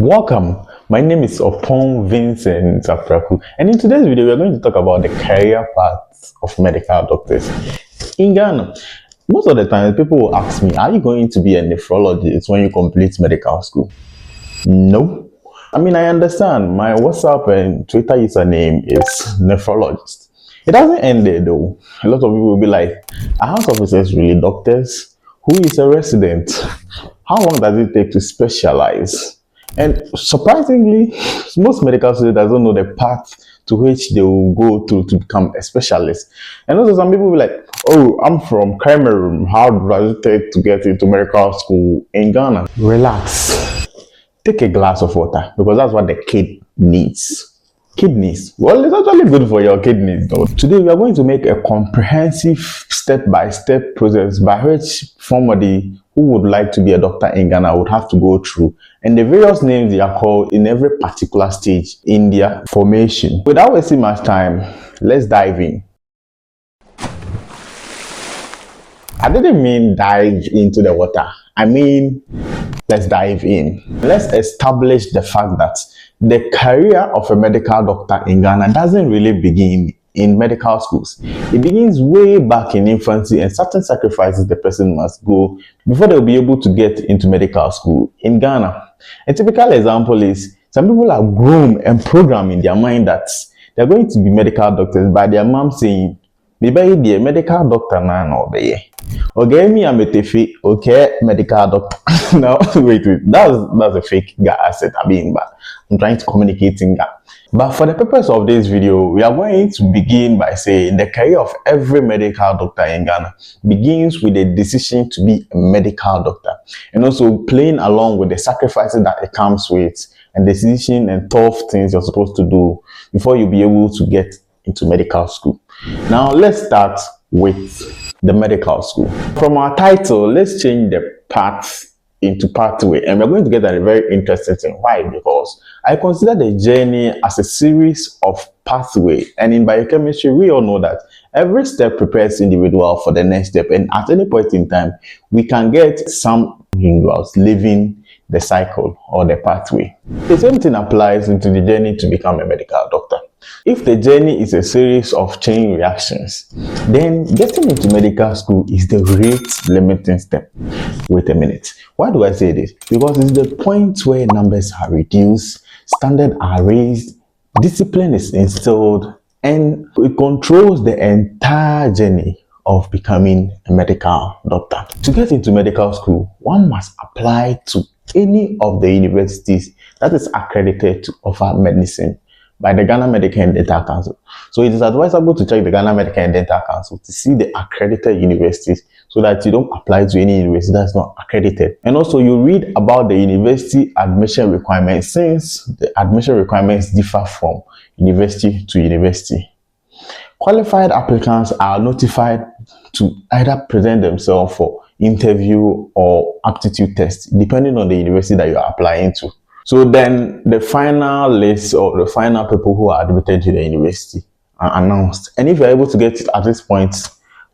Welcome, my name is Opon Vincent Zapraku, and in today's video we are going to talk about the career paths of medical doctors. In Ghana, most of the time people will ask me, are you going to be a nephrologist when you complete medical school? No. I mean, I understand my WhatsApp and Twitter username is nephrologist. It doesn't end there though. A lot of people will be like, are house officers really doctors? Who is a resident? How long does it take to specialize? And surprisingly, most medical students don't know the path to which they will go through to become a specialist. And also some people will be like, oh, I'm from Cameroon. How does it take to get into medical school in Ghana? Relax. Take a glass of water because that's what the kid needs. Kidneys. Well, it's actually good for your kidneys though. Today we are going to make a comprehensive step-by-step process by which somebody who would like to be a doctor in Ghana would have to go through, and the various names they are called in every particular stage in their formation. Without wasting much time, let's dive in. I didn't mean dive into the water. I mean, let's dive in. Let's establish the fact that the career of a medical doctor in Ghana doesn't really begin in medical schools. It begins way back in infancy, and certain sacrifices the person must go before they'll be able to get into medical school in Ghana. A typical example is some people are groomed and programmed in their mind that they're going to be medical doctors by their mom saying, "Maybe be a medical doctor now, or okay, me I'm a tefi, okay, medical doctor." Now, wait, that's a fake guy asset. But I'm trying to communicate in that. But for the purpose of this video, we are going to begin by saying the career of every medical doctor in Ghana begins with a decision to be a medical doctor, and also playing along with the sacrifices that it comes with, and the decision and tough things you're supposed to do before you'll be able to get into medical school. Now, let's start with the medical school. From our title, let's change the path into pathway, and we're going to get at a very interesting thing. Why? Because I consider the journey as a series of pathway, and in biochemistry we all know that every step prepares the individual for the next step, and at any point in time we can get some individuals living the cycle or the pathway. The same thing applies into the journey to become a medical doctor. If the journey is a series of chain reactions, then getting into medical school is the rate limiting step. Wait a minute. Why do I say this? Because it's the point where numbers are reduced, standards are raised, discipline is instilled, and it controls the entire journey of becoming a medical doctor. To get into medical school, one must apply to any of the universities that is accredited to offer medicine by the Ghana Medical and Dental Council. So it is advisable to check the Ghana Medical and Dental Council to see the accredited universities so that you don't apply to any university that's not accredited. And also you read about the university admission requirements, since the admission requirements differ from university to university. Qualified applicants are notified to either present themselves for interview or aptitude test, depending on the university that you are applying to. So then the final list or the final people who are admitted to the university are announced. And if you're able to get it at this point,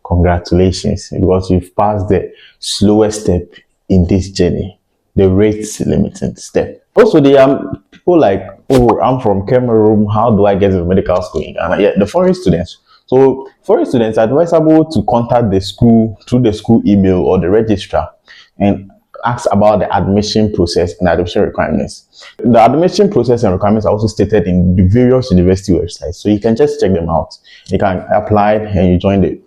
congratulations, because you've passed the slowest step in this journey, the rate limiting step. Also, there are people like, oh, I'm from Cameroon, how do I get to medical school in Ghana? Yeah, the foreign students. So foreign students are advisable to contact the school through the school email or the registrar and ask about the admission process and admission requirements. The admission process and requirements are also stated in the various university websites, so you can just check them out. You can apply and you join the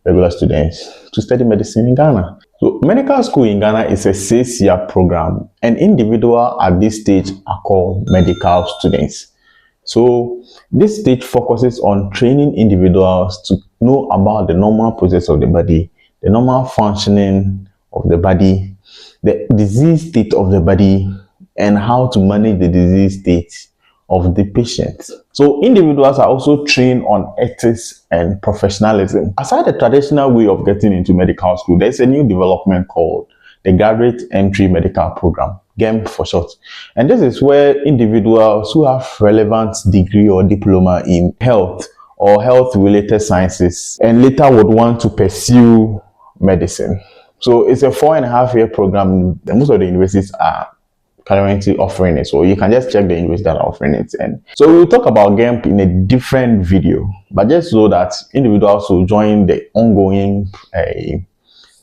regular students to study medicine in Ghana. So medical school in Ghana is a 6-year program, and individuals at this stage are called medical students. So this stage focuses on training individuals to know about the normal process of the body, the normal functioning of the body, the disease state of the body, and how to manage the disease state of the patient. So individuals are also trained on ethics and professionalism. Aside the traditional way of getting into medical school, there's a new development called the Graduate Entry Medical Program, GEMP for short. And this is where individuals who have relevant degree or diploma in health or health-related sciences and later would want to pursue medicine. So it's a 4.5-year program. Most of the universities are currently offering it. So you can just check the universities that are offering it. And so we'll talk about GEMP in a different video, but just so that individuals will join the ongoing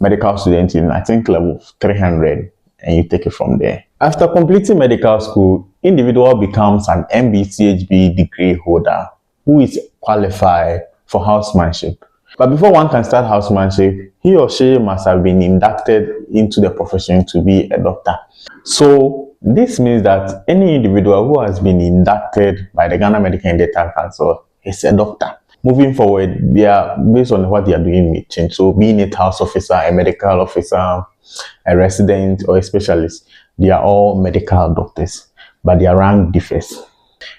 medical student in, I think, level 300, and you take it from there. After completing medical school, individual becomes an MB/CHB degree holder who is qualified for housemanship. But before one can start housemanship, he or she must have been inducted into the profession to be a doctor. So this means that any individual who has been inducted by the Ghana Medical and Dental Council is a doctor. Moving forward, they are based on what they are doing may change. So being a house officer, a medical officer, a resident, or a specialist, they are all medical doctors, but their rank differs.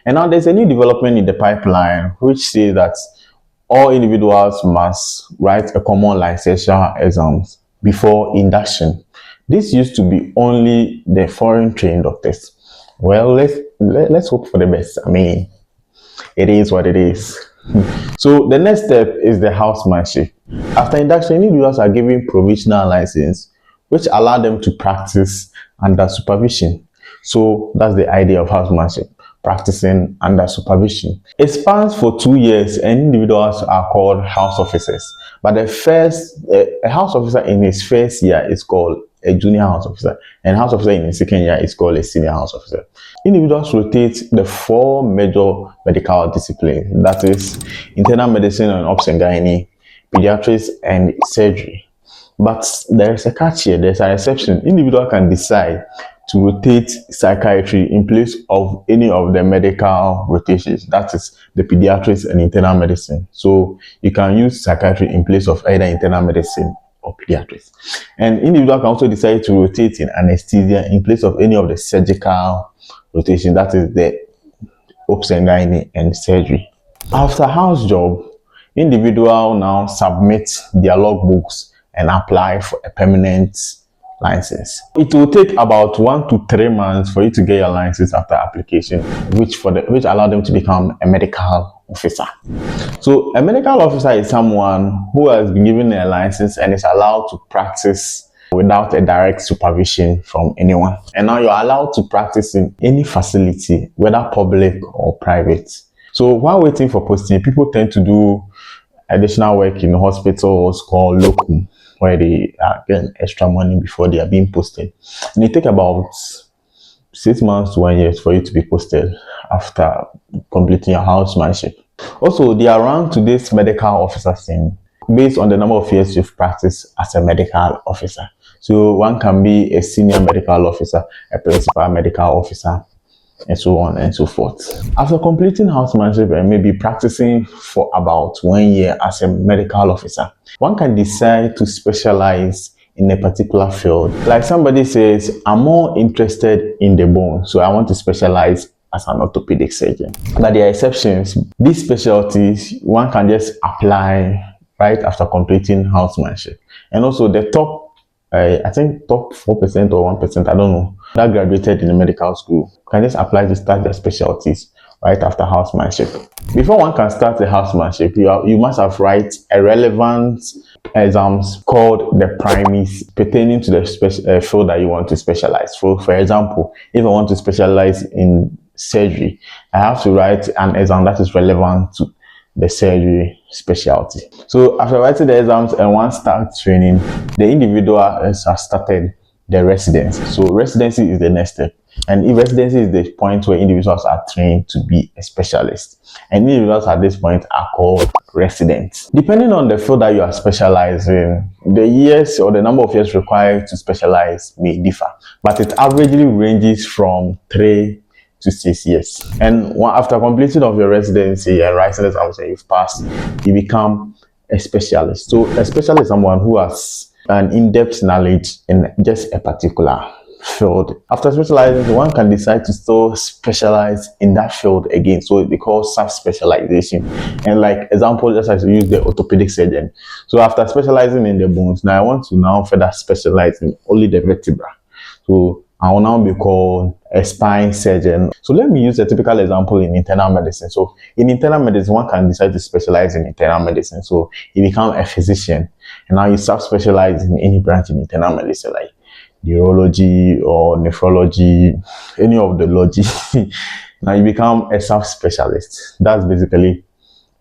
And now there's a new development in the pipeline which says that all individuals must write a common licensure exams before induction. This used to be only the foreign trained doctors. Well, let's hope for the best. I mean, it is what it is. So the next step is the housemanship. After induction, individuals are given provisional license, which allow them to practice under supervision. So that's the idea of housemanship, practicing under supervision. It spans for 2 years, and individuals are called house officers. But a house officer in his first year is called a junior house officer, and house officer in his second year is called a senior house officer. Individuals rotate the 4 major medical disciplines, that is internal medicine and obs and gynae, pediatrics, and surgery. But there is a catch here, there's an exception. Individual can decide to rotate psychiatry in place of any of the medical rotations, that is the pediatrics and internal medicine. So you can use psychiatry in place of either internal medicine or pediatrics. And individual can also decide to rotate in anesthesia in place of any of the surgical rotation, that is the obs and gynae and surgery. After house job, individual now submit their logbooks and apply for a permanent license. It will take about 1 to 3 months for you to get your license after application, which allow them to become a medical officer. So a medical officer is someone who has been given a license and is allowed to practice without a direct supervision from anyone. And now you're allowed to practice in any facility, whether public or private. So while waiting for posting, people tend to do additional work in hospitals called locum, where they are getting extra money before they are being posted. And it takes about 6 months to 1 year for you to be posted after completing your housemanship. Also, they are ranked to this medical officer thing based on the number of years you've practiced as a medical officer. So one can be a senior medical officer, a principal medical officer, and so on and so forth. After completing housemanship and maybe practicing for about 1 year as a medical officer, one can decide to specialize in a particular field. Like somebody says, I'm more interested in the bone, so I want to specialize as an orthopedic surgeon. But there are exceptions. These specialties, one can just apply right after completing housemanship. And also the top, I think top 4% or 1%, I don't know, that graduated in the medical school can just apply to start their specialties right after housemanship. Before one can start the housemanship, you must have write a relevant exams called the primaries pertaining to the field that you want to specialize. For example, if I want to specialize in surgery, I have to write an exam that is relevant to the surgery specialty. So after writing the exams and one starts training, the individual has started the residency. So residency is the next step. And if residency is the point where individuals are trained to be a specialist, and individuals at this point are called residents. Depending on the field that you are specializing, the years or the number of years required to specialize may differ, but it averagely ranges from 3 to 6 years. And after completion of your residency and writing exams and you've passed, you become a specialist. So a specialist is someone who has an in-depth knowledge in just a particular field. After specializing, one can decide to still specialize in that field again. So they call sub-specialization. And like example, just as you use the orthopedic surgeon. So after specializing in the bones, now I want to now further specialize in only the vertebra. So I will now be called a spine surgeon. So let me use a typical example in internal medicine. So in internal medicine, one can decide to specialize in internal medicine. So you become a physician, and now you start specializing in any branch in internal medicine, like neurology or nephrology, any of the logy. Now you become a subspecialist. That's basically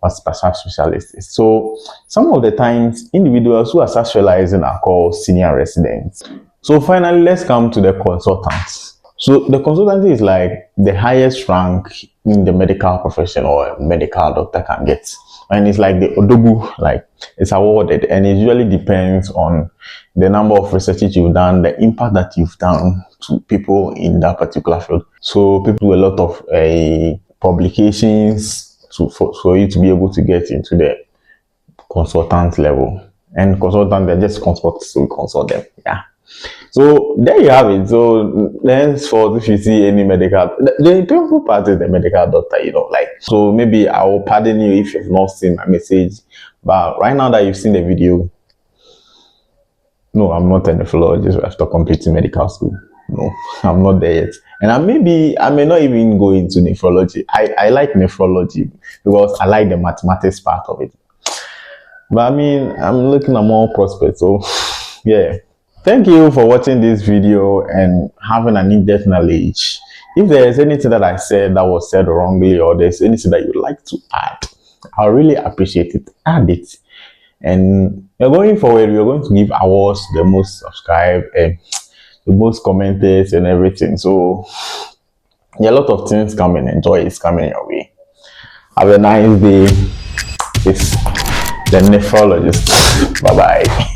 what subspecialist is. So some of the times individuals who are subspecializing are called senior residents. So finally, let's come to the consultants. So the consultancy is like the highest rank in the medical profession or a medical doctor can get. And it's like the odogu, like it's awarded, and it usually depends on the number of researches you've done, the impact that you've done to people in that particular field. So people do a lot of publications for you to be able to get into the consultant level. And consultant, they're just consultants, so we consult them. Yeah. So there you have it. So henceforth, if you see any medical, the painful part is the medical doctor, like. So maybe I will pardon you if you've not seen my message, but right now that you've seen the video, no, I'm not a nephrologist after completing medical school. No, I'm not there yet. And I may not even go into nephrology. I like nephrology because I like the mathematics part of it. But I mean, I'm looking at more prospects. So yeah. Thank you for watching this video and having an in-depth knowledge. If there is anything that I said that was said wrongly, or there's anything that you'd like to add, I really appreciate it. Add it. And going forward, we're going to give awards to the most subscribed and the most commented and everything. So there are a lot of things coming. Enjoy is coming your way. Have a nice day. It's the nephrologist. Bye bye.